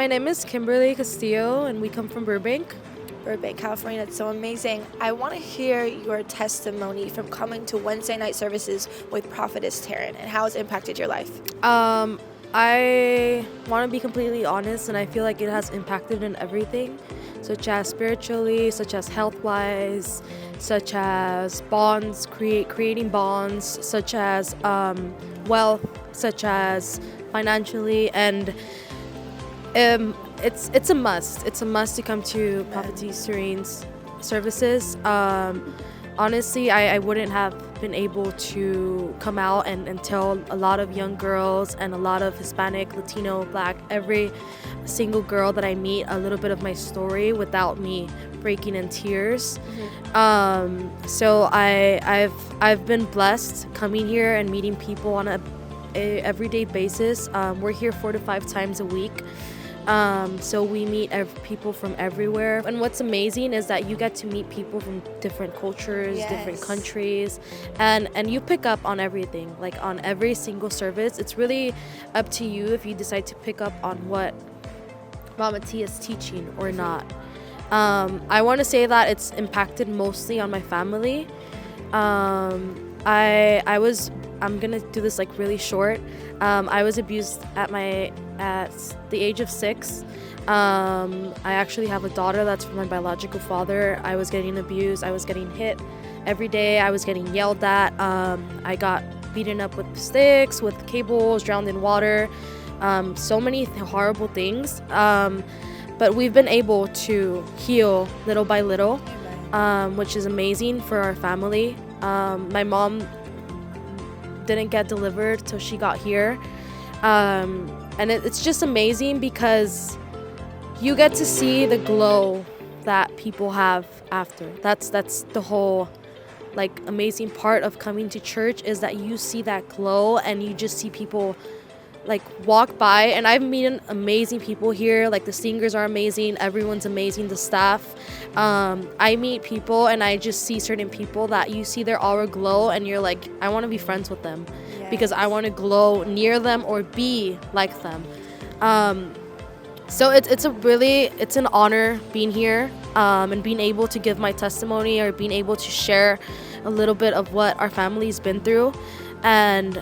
My name is Kimberly Castillo, and we come from Burbank. Burbank, California. That's so amazing. I want to hear your testimony from coming to Wednesday night services with Prophetess Taryn and how it's impacted your life. I want to be completely honest, and I feel like it has impacted in everything, such as spiritually, such as health-wise, such as bonds, creating bonds, such as wealth, such as financially, and it's a must. It's a must to come to Prophetess Taryn's services. Honestly, I wouldn't have been able to come out and tell a lot of young girls and a lot of Hispanic, Latino, Black, every single girl that I meet a little bit of my story without me breaking in tears. So I've been blessed coming here and meeting people on a everyday basis. We're here 4 to 5 times a week. So we meet people from everywhere, and what's amazing is that you get to meet people from different cultures, different countries, and you pick up on everything, like on every single service. It's really up to you if you decide to pick up on what Mama T is teaching or not. I want to say that it's impacted mostly on my family. I'm gonna do this like really short. I was abused at the age of 6. I actually have a daughter that's from my biological father. I was getting abused. I was getting hit every day. I was getting yelled at. I got beaten up with sticks, with cables, drowned in water. So many horrible things. But we've been able to heal little by little, which is amazing for our family. My mom didn't get delivered till she got here, and it's just amazing because you get to see the glow that people have after. That's the whole like amazing part of coming to church, is that you see that glow and you just see people like walk by. And I've met amazing people here, like the singers are amazing, everyone's amazing, the staff. I meet people and I just see certain people that you see their aura glow and you're like, I want to be friends with them because I want to glow near them or be like them. So it's an honor being here, and being able to give my testimony or being able to share a little bit of what our family's been through. And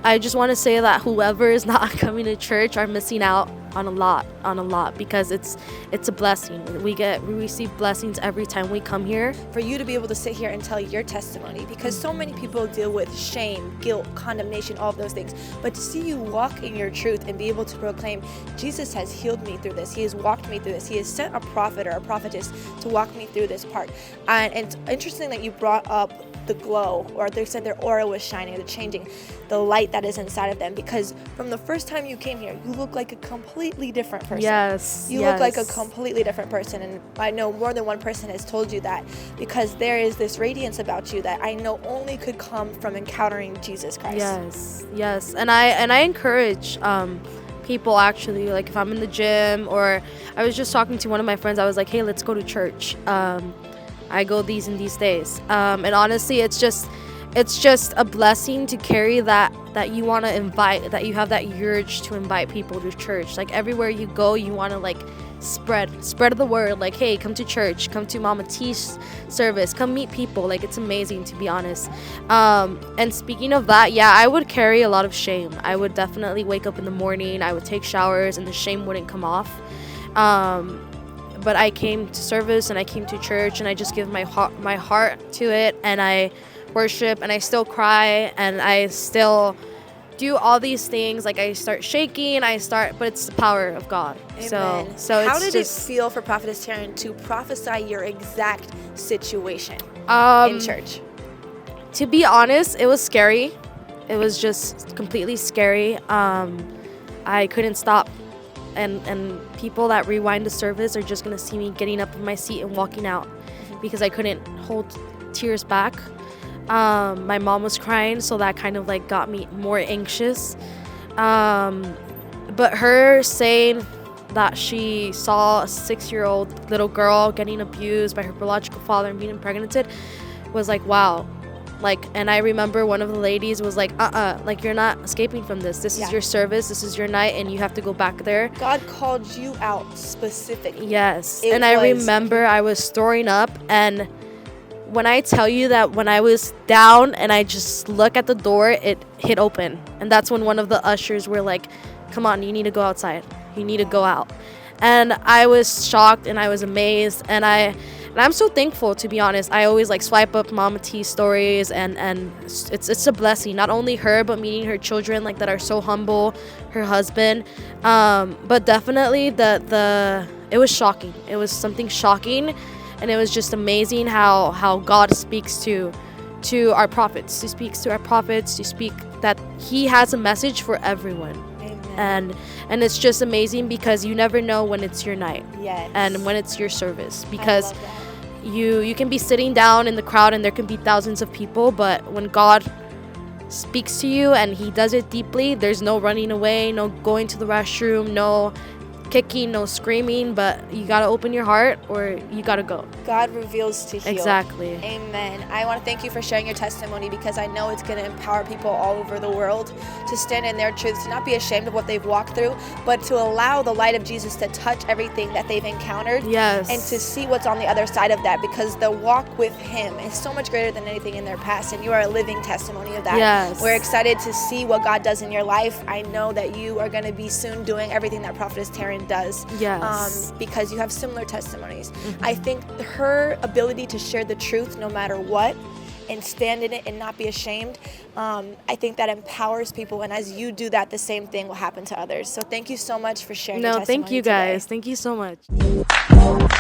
I just want to say that whoever is not coming to church are missing out on a lot because it's a blessing. We receive blessings every time we come here. For you to be able to sit here and tell your testimony, because so many people deal with shame, guilt, condemnation, all of those things. But to see you walk in your truth and be able to proclaim, Jesus has healed me through this. He has walked me through this. He has sent a prophet or a prophetess to walk me through this part. And it's interesting that you brought up the glow, or they said their aura was shining, they're changing, the light that is inside of them, because from the first time you came here, you look like a completely different person. You look like a completely different person, and I know more than one person has told you that, because there is this radiance about you that I know only could come from encountering Jesus Christ. Yes, and I encourage people, actually, like if I'm in the gym, or I was just talking to one of my friends, I was like, hey, let's go to church. I go these and these days, and honestly, it's just a blessing to carry that you want to invite, that you have that urge to invite people to church. Like everywhere you go, you want to like spread the word, like, hey, come to church, come to Mama T's service, come meet people. Like, it's amazing, to be honest. And speaking of that, I would carry a lot of shame. I would definitely wake up in the morning, I would take showers, and the shame wouldn't come off. But I came to service and I came to church and I just give my heart to it, and I worship and I still cry and I still do all these things. Like I start shaking, but it's the power of God. Amen. So how did it feel for Prophetess Taryn to prophesy your exact situation in church? To be honest, it was scary. It was just completely scary. I couldn't stop. And people that rewind the service are just gonna see me getting up in my seat and walking out because I couldn't hold tears back. My mom was crying, so that kind of like got me more anxious. But her saying that she saw a 6-year-old little girl getting abused by her biological father and being impregnated was like, wow, Like, and I remember one of the ladies was like, like, you're not escaping from this. This is your service. This is your night, and you have to go back there. God called you out specifically. Yes. And I remember I was storing up, and when I tell you that when I was down and I just look at the door, it hit open. And that's when one of the ushers were like, come on, you need to go outside. You need to go out. And I was shocked and I was amazed. And I'm so thankful, to be honest. I always like swipe up Mama T's stories, and it's a blessing. Not only her, but meeting her children like that are so humble, her husband. But definitely it was shocking. It was something shocking. And it was just amazing how God speaks to our prophets. He speaks to our prophets to speak that he has a message for everyone. Amen. And it's just amazing because you never know when it's your night. Yes. And when it's your service. Because you can be sitting down in the crowd and there can be thousands of people, but when God speaks to you and he does it deeply, there's no running away, no going to the restroom, no kicking, no screaming, but you gotta open your heart or you gotta go. God reveals to heal. Exactly. Amen. I want to thank you for sharing your testimony, because I know it's going to empower people all over the world to stand in their truth, to not be ashamed of what they've walked through, but to allow the light of Jesus to touch everything that they've encountered. Yes. And to see what's on the other side of that, because the walk with him is so much greater than anything in their past, and you are a living testimony of that. Yes. We're excited to see what God does in your life. I know that you are going to be soon doing everything that Prophetess Taryn does. Yes. Because you have similar testimonies. I think her ability to share the truth no matter what and stand in it and not be ashamed, I think that empowers people. And as you do that, the same thing will happen to others. So thank you so much for sharing your testimony thank you today. guys. Thank you so much.